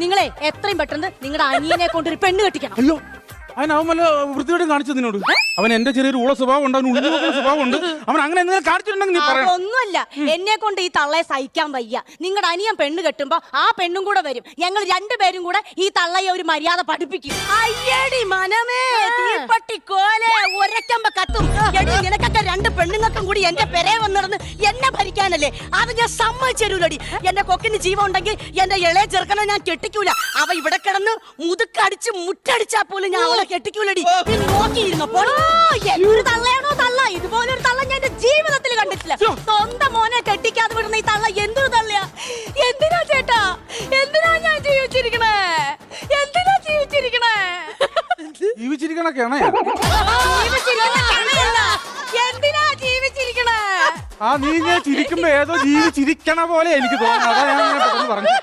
നിങ്ങളെ എത്രയും പെട്ടെന്ന് നിങ്ങളുടെ അനിയനെ കൊണ്ട് ഒരു പെണ്ണ് കെട്ടിക്കണം. അയ്യോ അവൻ വല്ല വൃത്തിയോട് കാണിച്ചു നിന്നോട്. അവൻ എന്റെ ചെറിയൊരു ഉള്ള സ്വഭാവം ഉണ്ട്, അവൻ ഉള്ളു നോക്കുന്ന സ്വഭാവം ഉണ്ട്. അവൻ അങ്ങനെ എന്തെങ്കിലും കാണിച്ചിട്ടുണ്ടെങ്കിൽ നീ പറയാം. ഒന്നുമല്ല, എന്നെ കൊണ്ട് ഈ തള്ളയെ സഹിക്കാൻ വയ്യ. നിങ്ങളുടെ അനിയൻ പെണ്ണ് കെട്ടുമ്പോ ആ പെണ്ണും കൂടെ വരും. ഞങ്ങൾ രണ്ടുപേരും കൂടെ ഈ തള്ളയെ ഒരു മര്യാദ പഠിപ്പിക്കും. അയ്യടി മനമേ, തീപ്പട്ടി കോലെ ഒരക്കമ്പ കത്തും. എടി നിനക്കൊക്കെ രണ്ട് പെണ്ണുങ്ങൾക്കും കൂടി എന്റെ പെരേ വന്നിടന്ന് എന്നെ ഭരിക്കാനല്ലേ? അത് ഞാൻ സമ്മതിച്ചേരൂലടി. എന്റെ കൊക്കിന് ജീവൻ ഉണ്ടെങ്കിൽ എന്റെ ഇളയ ചെറുക്കനെ ഞാൻ കെട്ടിക്കൂല. അവ ഇവിടെ കിടന്ന് മുതുക്കടിച്ച് മുറ്റടിച്ചാ പോലും ഞാൻ അവളെ കെട്ടിക്കൂലടി. നീ നോക്കിയിരുന്നപ്പോൾ എന്തൊരു തള്ളയാണോ തള്ള. ഇതുപോലൊരു തള്ള ഞാൻ എന്റെ ജീവിതത്തിൽ കണ്ടിട്ടില്ല. സ്വന്തം മോനെ കെട്ടിക്കാതെ വിടുന്ന ഈ തള്ള എന്തൊരു തള്ളയാ. എന്തിനാ ചേട്ടാ, എന്തിനാ ഞാൻ ജീവിച്ചിരിക്കണേ? എന്തിനാ ജീവിച്ചിരിക്കണേ? ജീവിച്ചിരിക്കണൊക്കെയാണേ. എന്തിനാ ജീവിച്ചിരിക്കണേ? ആ നീ ഇങ്ങനെ ചിരിക്കുമ്പോ ഏതോ ജീവിച്ചിരിക്കണ പോലെ എനിക്ക് തോന്നുന്നു. അതാ ഞാൻ പറഞ്ഞു.